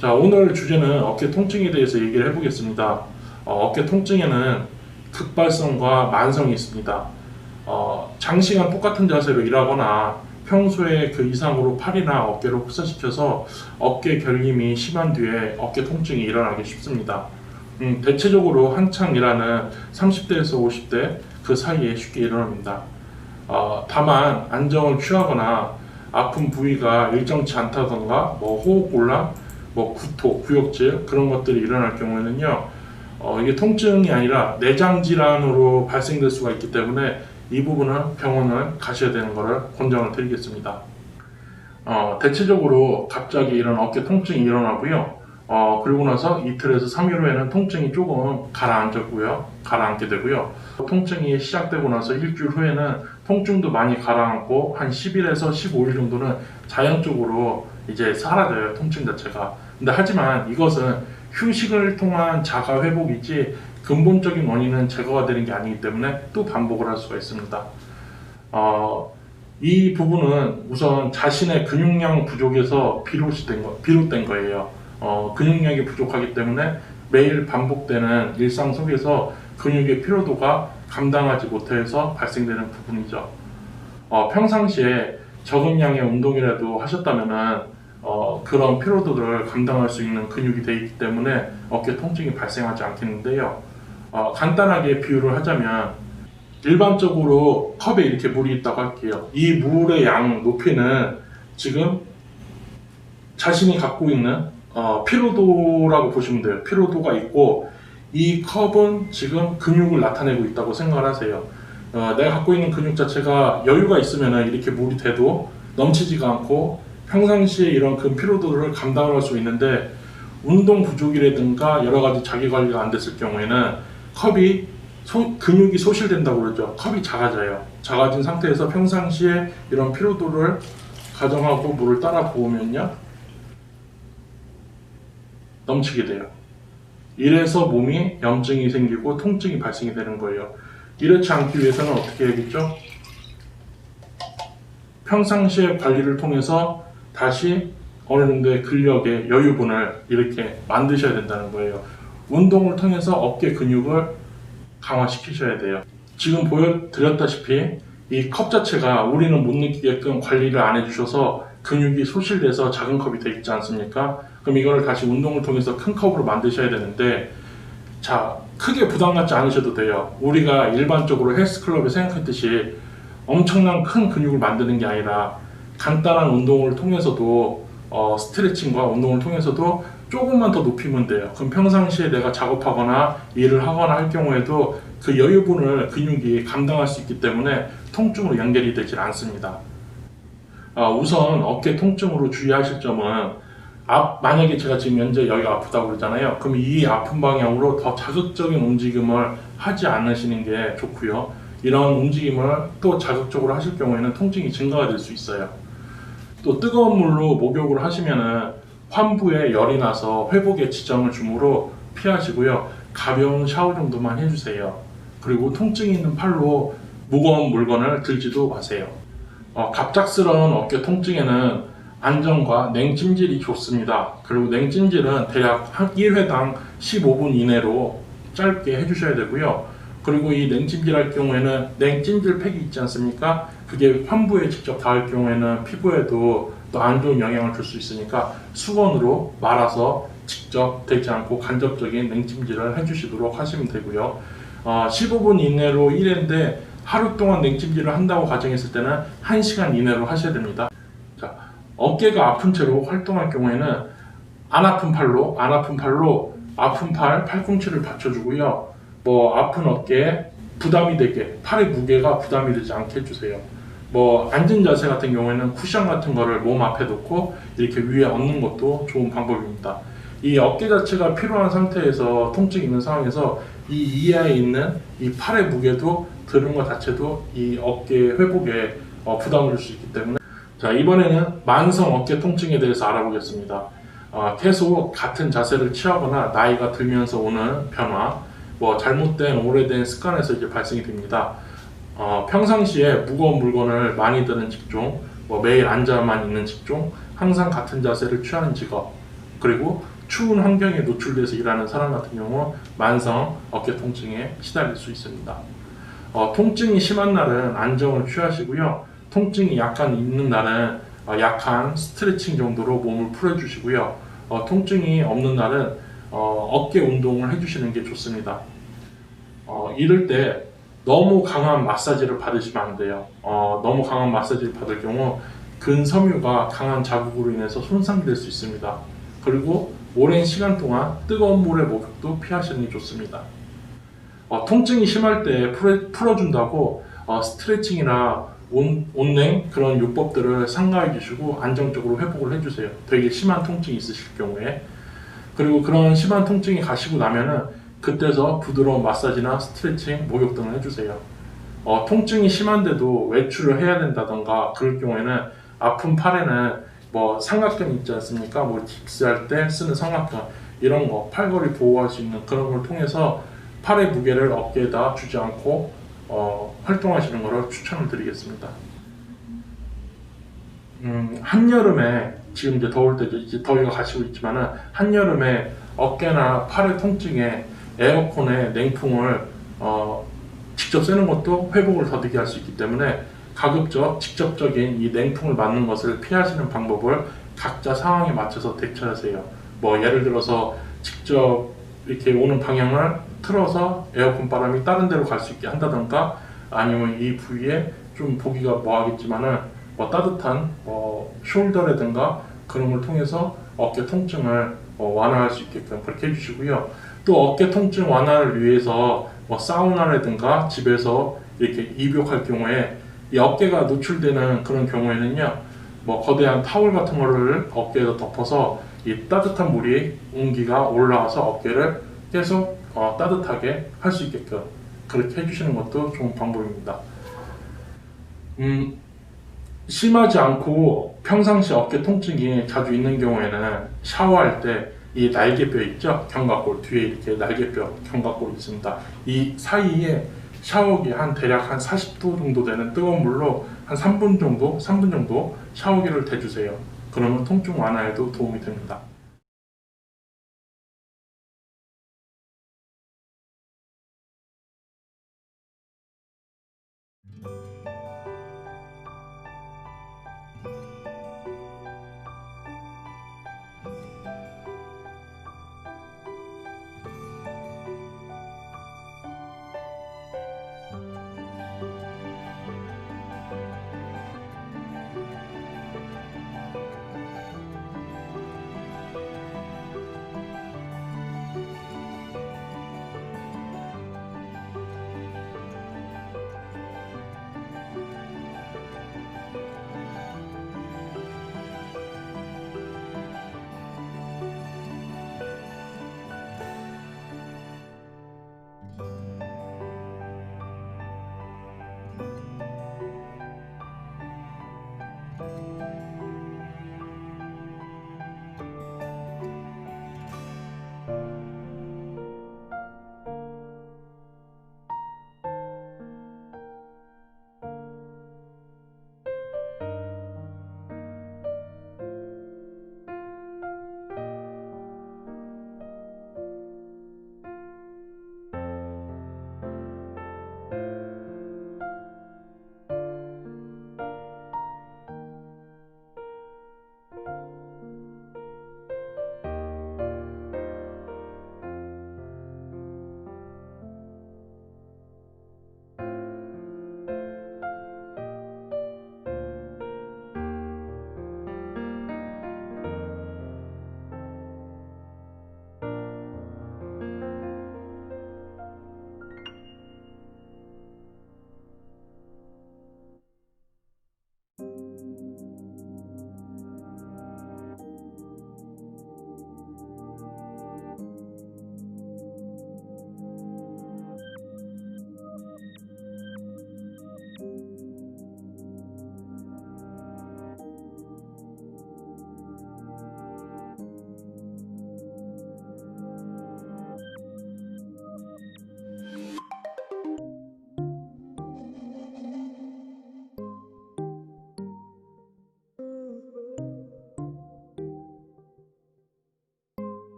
자, 오늘 주제는 어깨 통증에 대해서 얘기를 해보겠습니다. 어깨 통증에는 급발성과 만성이 있습니다. 장시간 똑같은 자세로 일하거나 평소에 그 이상으로 팔이나 어깨를 혹사시켜서 어깨 결림이 심한 뒤에 어깨 통증이 일어나기 쉽습니다. 대체적으로 한창 일하는 30대에서 50대 그 사이에 쉽게 일어납니다. 다만 안정을 취하거나 아픈 부위가 일정치 않다던가 호흡곤란, 구토, 구역질 그런 것들이 일어날 경우에는요, 이게 통증이 아니라 내장 질환으로 발생될 수가 있기 때문에 이 부분은 병원을 가셔야 되는 것을 권장을 드리겠습니다. 대체적으로 갑자기 이런 어깨 통증이 일어나고요. 그리고 나서 이틀에서 3일 후에는 통증이 조금 가라앉게 되고요. 통증이 시작되고 나서 일주일 후에는 통증도 많이 가라앉고 한 10일에서 15일 정도는 자연적으로 이제 사라져요, 통증 자체가. 근데 하지만 이것은 휴식을 통한 자가 회복이지 근본적인 원인은 제거가 되는 게 아니기 때문에 또 반복을 할 수가 있습니다. 이 부분은 우선 자신의 근육량 부족에서 비롯된 거예요. 근육량이 부족하기 때문에 매일 반복되는 일상 속에서 근육의 피로도가 감당하지 못해서 발생되는 부분이죠. 평상시에 적은 양의 운동이라도 하셨다면은 그런 피로도를 감당할 수 있는 근육이 되어 있기 때문에 어깨 통증이 발생하지 않겠는데요. 간단하게 비유를 하자면 일반적으로 컵에 이렇게 물이 있다고 할게요. 이 물의 양 높이는 지금 자신이 갖고 있는 피로도라고 보시면 돼요. 피로도가 있고 이 컵은 지금 근육을 나타내고 있다고 생각을 하세요. 내가 갖고 있는 근육 자체가 여유가 있으면 이렇게 물이 돼도 넘치지가 않고 평상시에 이런 그 피로도를 감당할 수 있는데 운동 부족이라든가 여러 가지 자기 관리가 안 됐을 경우에는 근육이 소실된다고 그러죠. 컵이 작아져요. 작아진 상태에서 평상시에 이런 피로도를 가정하고 물을 따라 부으면요, 넘치게 돼요. 이래서 몸이 염증이 생기고 통증이 발생이 되는 거예요. 이렇지 않기 위해서는 어떻게 해야겠죠? 평상시에 관리를 통해서 다시 어느 정도의 근력의 여유분을 이렇게 만드셔야 된다는 거예요. 운동을 통해서 어깨 근육을 강화시키셔야 돼요. 지금 보여드렸다시피 이 컵 자체가 우리는 못 느끼게끔 관리를 안 해주셔서 근육이 소실돼서 작은 컵이 되어 있지 않습니까? 그럼 이거를 다시 운동을 통해서 큰 컵으로 만드셔야 되는데, 자, 크게 부담 갖지 않으셔도 돼요. 우리가 일반적으로 헬스클럽에 생각했듯이 엄청난 큰 근육을 만드는 게 아니라 간단한 운동을 통해서도 스트레칭과 운동을 통해서도 조금만 더 높이면 돼요. 그럼 평상시에 내가 작업하거나 일을 하거나 할 경우에도 그 여유분을 근육이 감당할 수 있기 때문에 통증으로 연결이 되질 않습니다. 우선 어깨 통증으로 주의하실 점은 만약에 제가 지금 현재 여기가 아프다고 그러잖아요. 그럼 이 아픈 방향으로 더 자극적인 움직임을 하지 않으시는 게 좋고요. 이런 움직임을 또 자극적으로 하실 경우에는 통증이 증가가 될 수 있어요. 또 뜨거운 물로 목욕을 하시면은 환부에 열이 나서 회복에 지장을 주므로 피하시고요. 가벼운 샤워 정도만 해주세요. 그리고 통증이 있는 팔로 무거운 물건을 들지도 마세요. 갑작스러운 어깨 통증에는 안정과 냉찜질이 좋습니다. 그리고 냉찜질은 대략 1회당 15분 이내로 짧게 해주셔야 되고요. 그리고 이 냉찜질 할 경우에는 냉찜질 팩이 있지 않습니까? 그게 환부에 직접 닿을 경우에는 피부에도 또 안 좋은 영향을 줄 수 있으니까 수건으로 말아서 직접 되지 않고 간접적인 냉찜질을 해주시도록 하시면 되고요. 15분 이내로 1회인데 하루 동안 냉찜질을 한다고 가정했을 때는 1시간 이내로 하셔야 됩니다. 자, 어깨가 아픈 채로 활동할 경우에는 안 아픈 팔로 아픈 팔 팔꿈치를 받쳐주고요. 아픈 어깨에 부담이 되게, 팔의 무게가 부담이 되지 않게 해주세요. 앉은 자세 같은 경우에는 쿠션 같은 거를 몸 앞에 놓고 이렇게 위에 얹는 것도 좋은 방법입니다. 이 어깨 자체가 피로한 상태에서 통증이 있는 상황에서 이 이하에 있는 이 팔의 무게도 드는 것 자체도 이 어깨 회복에 부담을 줄 수 있기 때문에, 자, 이번에는 만성 어깨 통증에 대해서 알아보겠습니다. 계속 같은 자세를 취하거나 나이가 들면서 오는 변화, 잘못된 오래된 습관에서 이제 발생이 됩니다. 평상시에 무거운 물건을 많이 드는 직종, 매일 앉아만 있는 직종, 항상 같은 자세를 취하는 직업, 그리고 추운 환경에 노출돼서 일하는 사람 같은 경우 만성 어깨 통증에 시달릴 수 있습니다. 통증이 심한 날은 안정을 취하시고요. 통증이 약간 있는 날은 약한 스트레칭 정도로 몸을 풀어주시고요. 통증이 없는 날은 어깨 운동을 해주시는 게 좋습니다. 이럴 때 너무 강한 마사지를 받으시면 안 돼요. 너무 강한 마사지를 받을 경우 근섬유가 강한 자극으로 인해서 손상될 수 있습니다. 그리고 오랜 시간 동안 뜨거운 물의 목욕도 피하시는 게 좋습니다. 통증이 심할 때 풀어준다고 스트레칭이나 온냉 그런 요법들을 삼가해 주시고 안정적으로 회복을 해주세요. 되게 심한 통증이 있으실 경우에. 그리고 그런 심한 통증이 가시고 나면은 그때서 부드러운 마사지나 스트레칭, 목욕 등을 해주세요. 통증이 심한데도 외출을 해야 된다던가 그럴 경우에는 아픈 팔에는 뭐 삼각근 있지 않습니까? 뭐 깁스할 때 쓰는 삼각근 이런 거 팔걸이 보호할 수 있는 그런 걸 통해서 팔의 무게를 어깨에다 주지 않고 활동하시는 것을 추천을 드리겠습니다. 한여름에 지금 이제 더울 때 이제 더위가 가시고 있지만은 한여름에 어깨나 팔의 통증에 에어컨에 냉풍을 직접 쐬는 것도 회복을 더디게 할 수 있기 때문에 가급적 직접적인 이 냉풍을 맞는 것을 피하시는 방법을 각자 상황에 맞춰서 대처하세요. 뭐 예를 들어서 직접 이렇게 오는 방향을 틀어서 에어컨 바람이 다른 데로 갈 수 있게 한다던가 아니면 이 부위에 좀 보기가 뭐하겠지만은 뭐 따뜻한 숄더라든가 그런 걸 통해서 어깨 통증을 완화할 수 있게끔 그렇게 해주시고요. 또 어깨 통증 완화를 위해서 뭐 사우나라든가 집에서 이렇게 입욕할 경우에 이 어깨가 노출되는 그런 경우에는요, 뭐 거대한 타월 같은 거를 어깨에다 덮어서 이 따뜻한 물이 온기가 올라와서 어깨를 계속 따뜻하게 할 수 있게끔 그렇게 해주시는 것도 좋은 방법입니다. 심하지 않고 평상시 어깨 통증이 자주 있는 경우에는 샤워할 때 이 날개뼈 있죠? 견갑골 뒤에 이렇게 날개뼈 견갑골이 있습니다. 이 사이에 샤워기 대략 한 40도 정도 되는 뜨거운 물로 한 3분 정도 샤워기를 대주세요. 그러면 통증 완화에도 도움이 됩니다.